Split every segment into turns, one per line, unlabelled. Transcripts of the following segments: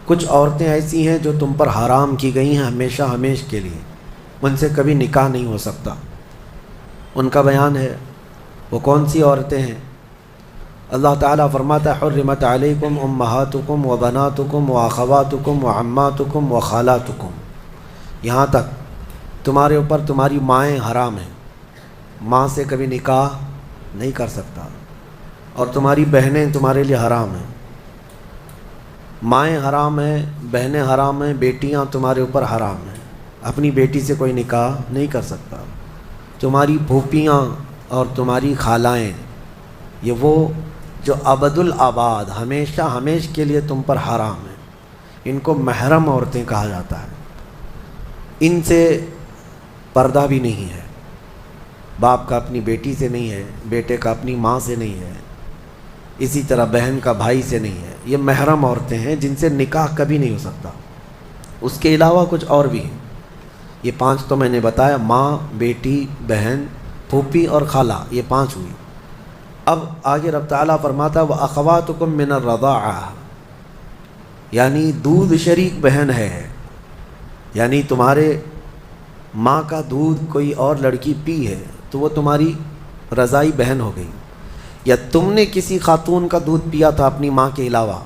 کچھ عورتیں ایسی ہیں جو تم پر حرام کی گئی ہیں ہمیشہ ہمیش کے لیے، ان سے کبھی نکاح نہیں ہو سکتا۔ ان کا بیان ہے، وہ کون سی عورتیں ہیں؟ اللہ تعالیٰ فرماتا ہے حرمت علیکم امہاتکم و بناتکم و اخواتکم و عماتکم و خالاتکم، یہاں تک تمہارے اوپر تمہاری مائیں حرام ہیں، ماں سے کبھی نکاح نہیں کر سکتا، اور تمہاری بہنیں تمہارے لیے حرام ہیں، مائیں حرام ہیں، بہنیں حرام ہیں، بیٹیاں تمہارے اوپر حرام ہیں، اپنی بیٹی سے کوئی نکاح نہیں کر سکتا۔ تمہاری پھوپھیاں اور تمہاری خالائیں، یہ وہ جو ابد الآباد ہمیشہ ہمیش کے لیے تم پر حرام ہیں، ان کو محرم عورتیں کہا جاتا ہے، ان سے پردہ بھی نہیں ہے، باپ کا اپنی بیٹی سے نہیں ہے، بیٹے کا اپنی ماں سے نہیں ہے، اسی طرح بہن کا بھائی سے نہیں ہے، یہ محرم عورتیں ہیں جن سے نکاح کبھی نہیں ہو سکتا۔ اس کے علاوہ کچھ اور بھی ہیں، یہ 5 تو میں نے بتایا، ماں، بیٹی، بہن، پھوپھی اور خالہ، یہ 5 ہوئی۔ اب آگے رب تعالیٰ فرماتا وَأَخَوَاتُكُم مِّنَ الرَّضَاعَةِ، یعنی دودھ شریک بہن ہے، یعنی تمہارے ماں کا دودھ کوئی اور لڑکی پی ہے تو وہ تمہاری رضائی بہن ہو گئی، یا تم نے کسی خاتون کا دودھ پیا تھا اپنی ماں کے علاوہ،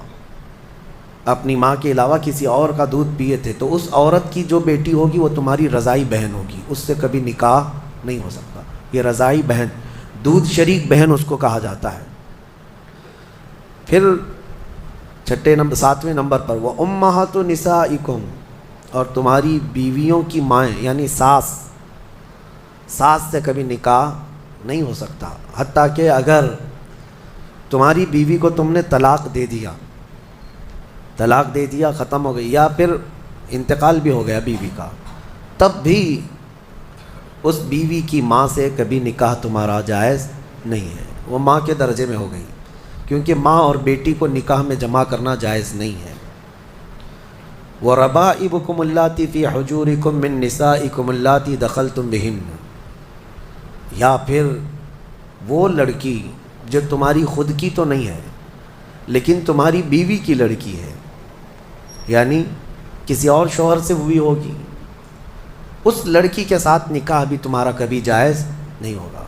اپنی ماں کے علاوہ کسی اور کا دودھ پیے تھے، تو اس عورت کی جو بیٹی ہوگی وہ تمہاری رضائی بہن ہوگی، اس سے کبھی نکاح نہیں ہو سکتا۔ یہ رضائی بہن، دودھ شریک بہن اس کو کہا جاتا ہے۔ پھر 7ویں نمبر پر وَأُمَّهَاتُ نِسَائِكُمْ، اور تمہاری بیویوں کی مائیں، یعنی ساس سے کبھی نکاح نہیں ہو سکتا، حتیٰ کہ اگر تمہاری بیوی کو تم نے طلاق دے دیا ختم ہو گئی، یا پھر انتقال بھی ہو گیا بیوی کا، تب بھی اس بیوی کی ماں سے کبھی نکاح تمہارا جائز نہیں ہے، وہ ماں کے درجے میں ہو گئی، کیونکہ ماں اور بیٹی کو نکاح میں جمع کرنا جائز نہیں ہے۔ وَرَبَائِبُكُمُ اللَّاتِي فِي حُجُورِكُم مِّن نِّسَائِكُمُ اللَّاتِي دَخَلْتُم بِهِنَّ، یا پھر وہ لڑکی جو تمہاری خود کی تو نہیں ہے لیکن تمہاری بیوی کی لڑکی ہے، یعنی کسی اور شوہر سے ہوئی ہوگی، اس لڑکی کے ساتھ نکاح بھی تمہارا کبھی جائز نہیں ہوگا۔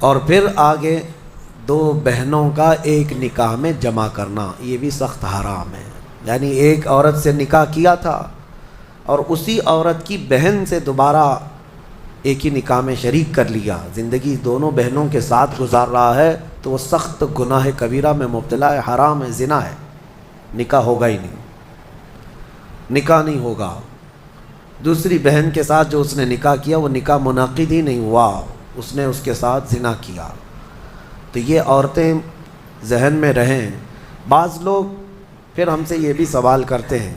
اور پھر آگے 2 بہنوں کا ایک نکاح میں جمع کرنا، یہ بھی سخت حرام ہے، یعنی ایک عورت سے نکاح کیا تھا اور اسی عورت کی بہن سے دوبارہ ایک ہی نکاح میں شریک کر لیا، زندگی دونوں بہنوں کے ساتھ گزار رہا ہے، تو وہ سخت گناہ کبیرہ میں مبتلا ہے، حرام ہے، زنا ہے، نکاح ہوگا ہی نہیں، نکاح نہیں ہوگا۔ دوسری بہن کے ساتھ جو اس نے نکاح کیا وہ نکاح منعقد ہی نہیں ہوا، اس نے اس کے ساتھ زنا کیا۔ تو یہ عورتیں ذہن میں رہیں۔ بعض لوگ پھر ہم سے یہ بھی سوال کرتے ہیں،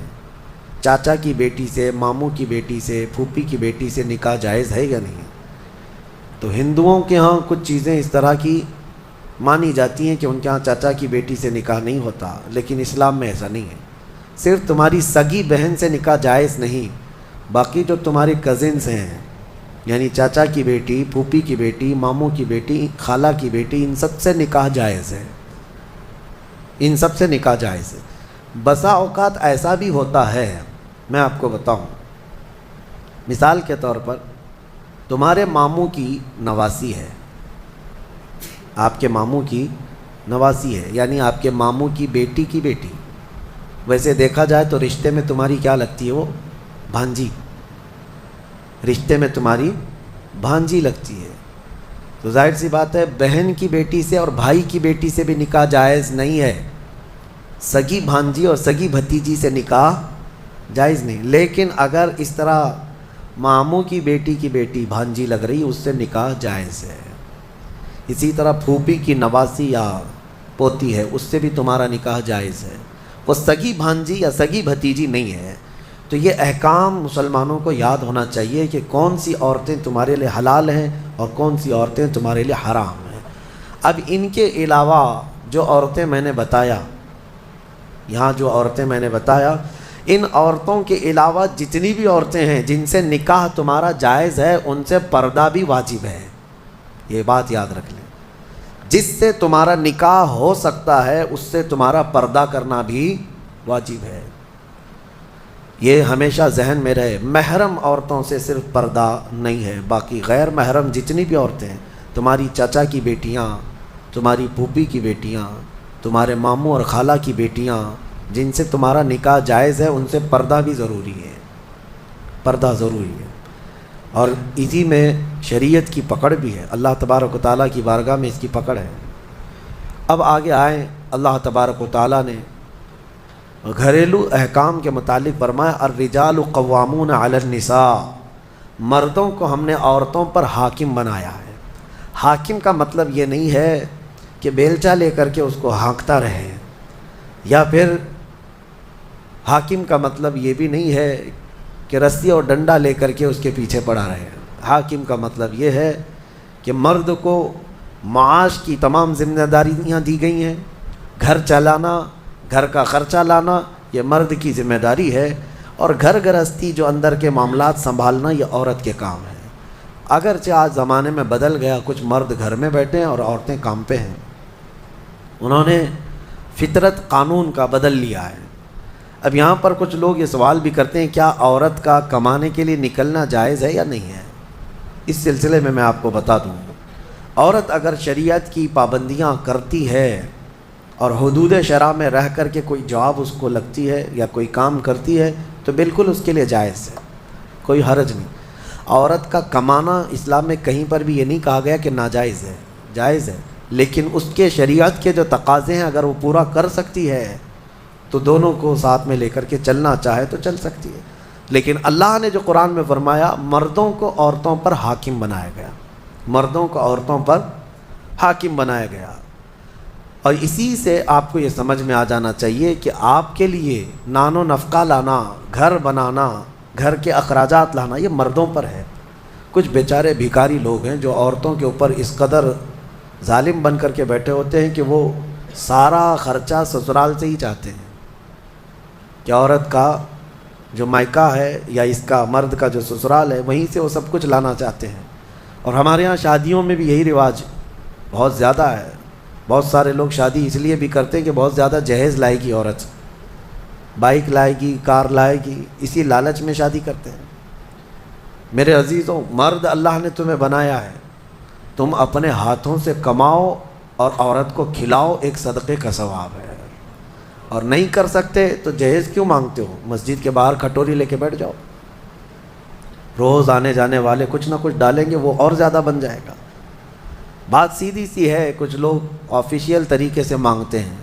چاچا کی بیٹی سے، ماموں کی بیٹی سے، پھوپھی کی بیٹی سے نکاح جائز ہے یا نہیں؟ تو ہندوؤں کے ہاں کچھ چیزیں اس طرح کی مانی جاتی ہیں کہ ان کے ہاں چاچا کی بیٹی سے نکاح نہیں ہوتا، لیکن اسلام میں ایسا نہیں ہے۔ صرف تمہاری سگی بہن سے نکاح جائز نہیں، باقی جو تمہارے کزنس ہیں، یعنی چاچا کی بیٹی، پھوپھی کی بیٹی، ماموں کی بیٹی، خالہ کی بیٹی، ان سب سے نکاح جائز ہے، ان سب سے نکاح جائز ہے۔ بسا اوقات ایسا بھی ہوتا ہے، میں آپ کو بتاؤں، مثال کے طور پر تمہارے ماموں کی نواسی ہے، آپ کے ماموں کی نواسی ہے، یعنی آپ کے ماموں کی بیٹی، ویسے دیکھا جائے تو رشتے میں تمہاری کیا لگتی ہے؟ وہ بھانجی، رشتے میں تمہاری بھانجی لگتی ہے۔ تو ظاہر سی بات ہے بہن کی بیٹی سے اور بھائی کی بیٹی سے بھی نکاح جائز نہیں ہے، سگی بھانجی اور سگی بھتیجی سے نکاح جائز نہیں، لیکن اگر اس طرح ماموں کی بیٹی بھانجی لگ رہی، اس سے نکاح جائز ہے۔ اسی طرح پھوپھی کی نواسی یا پوتی ہے، اس سے بھی تمہارا نکاح جائز ہے، وہ سگی بھانجی یا سگی بھتیجی نہیں ہے۔ تو یہ احکام مسلمانوں کو یاد ہونا چاہیے کہ کون سی عورتیں تمہارے لیے حلال ہیں اور کون سی عورتیں تمہارے لیے حرام ہیں۔ اب ان کے علاوہ جو عورتیں میں نے بتایا، یہاں جو عورتیں میں نے بتایا، ان عورتوں کے علاوہ جتنی بھی عورتیں ہیں جن سے نکاح تمہارا جائز ہے، ان سے پردہ بھی واجب ہے، یہ بات یاد رکھ لیں۔ جس سے تمہارا نکاح ہو سکتا ہے اس سے تمہارا پردہ کرنا بھی واجب ہے۔ یہ ہمیشہ ذہن میں رہے، محرم عورتوں سے صرف پردہ نہیں ہے، باقی غیر محرم جتنی بھی عورتیں ہیں، تمہاری چچا کی بیٹیاں، تمہاری پھوپھی کی بیٹیاں، تمہارے ماموں اور خالہ کی بیٹیاں، جن سے تمہارا نکاح جائز ہے، ان سے پردہ بھی ضروری ہے، پردہ ضروری ہے۔ اور اسی میں شریعت کی پکڑ بھی ہے، اللہ تبارک و تعالیٰ کی بارگاہ میں اس کی پکڑ ہے۔ اب آگے آئیں، اللہ تبارک و تعالیٰ نے گھریلو احکام کے متعلق فرمایا الرجال قوامون علی النساء، مردوں کو ہم نے عورتوں پر حاکم بنایا ہے۔ حاکم کا مطلب یہ نہیں ہے کہ بیلچا لے کر کے اس کو ہانکتا رہے، یا پھر حاکم کا مطلب یہ بھی نہیں ہے کہ رسی اور ڈنڈا لے کر کے اس کے پیچھے پڑا رہے۔ حاکم کا مطلب یہ ہے کہ مرد کو معاش کی تمام ذمہ داریاں دی گئی ہیں، گھر چلانا، گھر کا خرچہ لانا یہ مرد کی ذمہ داری ہے، اور گھر گرہستی جو اندر کے معاملات سنبھالنا یہ عورت کے کام ہے۔ اگرچہ آج زمانے میں بدل گیا، کچھ مرد گھر میں بیٹھے ہیں اور عورتیں کام پہ ہیں، انہوں نے فطرت قانون کا بدل لیا ہے۔ اب یہاں پر کچھ لوگ یہ سوال بھی کرتے ہیں کیا عورت کا کمانے کے لیے نکلنا جائز ہے یا نہیں ہے؟ اس سلسلے میں آپ کو بتا دوں، عورت اگر شریعت کی پابندیاں کرتی ہے اور حدود شرع میں رہ کر کے کوئی جاب اس کو لگتی ہے یا کوئی کام کرتی ہے تو بالکل اس کے لیے جائز ہے، کوئی حرج نہیں۔ عورت کا کمانا اسلام میں کہیں پر بھی یہ نہیں کہا گیا کہ ناجائز ہے، جائز ہے، لیکن اس کے شریعت کے جو تقاضے ہیں اگر وہ پورا کر سکتی ہے تو دونوں کو ساتھ میں لے کر کے چلنا چاہے تو چل سکتی ہے۔ لیکن اللہ نے جو قرآن میں فرمایا مردوں کو عورتوں پر حاکم بنایا گیا، مردوں کو عورتوں پر حاکم بنایا گیا، اور اسی سے آپ کو یہ سمجھ میں آ جانا چاہیے کہ آپ کے لیے نان و نفقہ لانا، گھر بنانا، گھر کے اخراجات لانا یہ مردوں پر ہے۔ کچھ بیچارے بھیکاری لوگ ہیں جو عورتوں کے اوپر اس قدر ظالم بن کر کے بیٹھے ہوتے ہیں کہ وہ سارا خرچہ سسرال سے ہی چاہتے ہیں کہ عورت کا جو مائکہ ہے یا اس کا مرد کا جو سسرال ہے وہیں سے وہ سب کچھ لانا چاہتے ہیں۔ اور ہمارے ہاں شادیوں میں بھی یہی رواج بہت زیادہ ہے، بہت سارے لوگ شادی اس لیے بھی کرتے ہیں کہ بہت زیادہ جہیز لائے گی عورت، بائک لائے گی، کار لائے گی، اسی لالچ میں شادی کرتے ہیں۔ میرے عزیزوں، مرد اللہ نے تمہیں بنایا ہے، تم اپنے ہاتھوں سے کماؤ اور عورت کو کھلاؤ، ایک صدقے کا ثواب ہے۔ اور نہیں کر سکتے تو جہیز کیوں مانگتے ہو؟ مسجد کے باہر کٹوری لے کے بیٹھ جاؤ، روز آنے جانے والے کچھ نہ کچھ ڈالیں گے، وہ اور زیادہ بن جائے گا۔ بات سیدھی سی ہے، کچھ لوگ آفیشیل طریقے سے مانگتے ہیں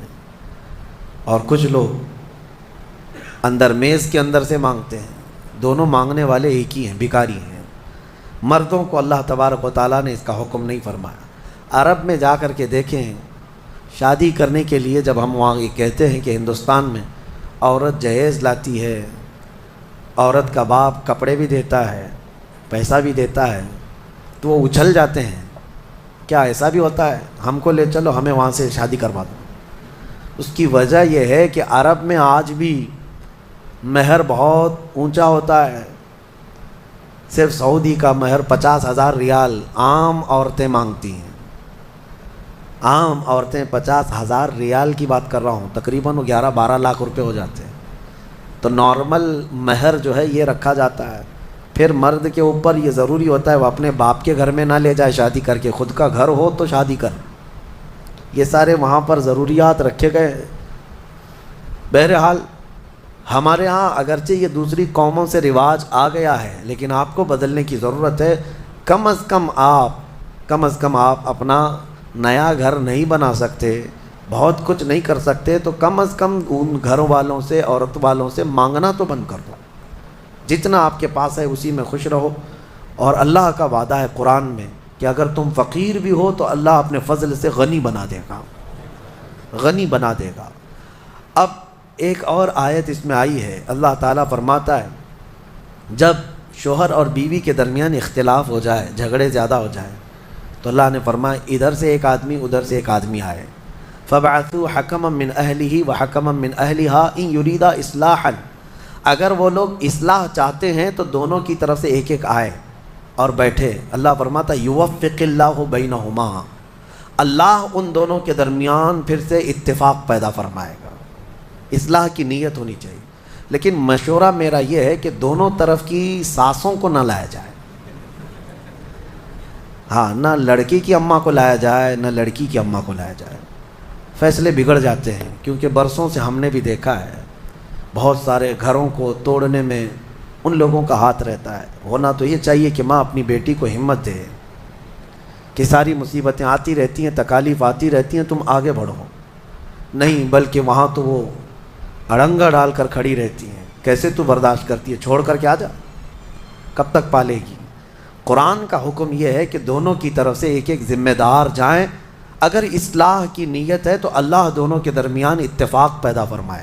اور کچھ لوگ اندر میز کے اندر سے مانگتے ہیں، دونوں مانگنے والے ایک ہی ہیں، بھکاری ہیں۔ مردوں کو اللہ تبارک و تعالیٰ نے اس کا حکم نہیں فرمایا۔ عرب میں جا کر کے دیکھیں، شادی کرنے کے لیے جب ہم وہاں یہ کہتے ہیں کہ ہندوستان میں عورت جہیز لاتی ہے، عورت کا باپ کپڑے بھی دیتا ہے، پیسہ بھی دیتا ہے، تو وہ اچھل جاتے ہیں، کیا ایسا بھی ہوتا ہے؟ ہم کو لے چلو، ہمیں وہاں سے شادی کروا دو۔ اس کی وجہ یہ ہے کہ عرب میں آج بھی مہر بہت اونچا ہوتا ہے، صرف سعودی کا مہر 50,000 ریال عام عورتیں مانگتی ہیں، عام عورتیں 50,000 ریال کی بات کر رہا ہوں، تقریباً 11-12 لاکھ روپے ہو جاتے ہیں۔ تو نارمل مہر جو ہے یہ رکھا جاتا ہے۔ پھر مرد کے اوپر یہ ضروری ہوتا ہے وہ اپنے باپ کے گھر میں نہ لے جائے شادی کر کے، خود کا گھر ہو تو شادی کر، یہ سارے وہاں پر ضروریات رکھے گئے۔ بہرحال ہمارے ہاں اگرچہ یہ دوسری قوموں سے رواج آ گیا ہے، لیکن آپ کو بدلنے کی ضرورت ہے۔ کم از کم آپ اپنا نیا گھر نہیں بنا سکتے، بہت کچھ نہیں کر سکتے، تو کم از کم ان گھر والوں سے، عورت والوں سے مانگنا تو بند کر دو۔ جتنا آپ کے پاس ہے اسی میں خوش رہو، اور اللہ کا وعدہ ہے قرآن میں کہ اگر تم فقیر بھی ہو تو اللہ اپنے فضل سے غنی بنا دے گا، غنی بنا دے گا۔ اب ایک اور آیت اس میں آئی ہے، اللہ تعالیٰ فرماتا ہے جب شوہر اور بیوی کے درمیان اختلاف ہو جائے، جھگڑے زیادہ ہو جائیں، تو اللہ نے فرمایا ادھر سے ایک آدمی ادھر سے ایک آدمی آئے، فَبَعَثُوا حَكَمًا مِّنْ أَهْلِهِ وَحَكَمًا مِّنْ أَهْلِهَا إِنْ يُرِيدَا إِصْلَاحًا، اگر وہ لوگ اصلاح چاہتے ہیں تو دونوں کی طرف سے ایک ایک آئے اور بیٹھے۔ اللہ فرماتا یوفق اللہ بینہما، اللہ ان دونوں کے درمیان پھر سے اتفاق پیدا فرمائے گا۔ اصلاح کی نیت ہونی چاہیے، لیکن مشورہ میرا یہ ہے کہ دونوں طرف کی ساسوں کو نہ لایا جائے۔ ہاں، نہ لڑکی کی اماں کو لایا جائے نہ لڑکی کی اماں کو لایا جائے، فیصلے بگڑ جاتے ہیں، کیونکہ برسوں سے ہم نے بھی دیکھا ہے بہت سارے گھروں کو توڑنے میں ان لوگوں کا ہاتھ رہتا ہے۔ ہونا تو یہ چاہیے کہ ماں اپنی بیٹی کو ہمت دے کہ ساری مصیبتیں آتی رہتی ہیں، تکالیف آتی رہتی ہیں، تم آگے بڑھو، نہیں بلکہ وہاں تو وہ اڑنگا ڈال کر کھڑی رہتی ہیں، کیسے تو برداشت کرتی ہے، چھوڑ کر کے آ جا، کب تک پالے گی۔ قرآن کا حکم یہ ہے کہ دونوں کی طرف سے ایک ایک ذمہ دار جائیں، اگر اصلاح کی نیت ہے تو اللہ دونوں کے درمیان اتفاق پیدا فرمائے۔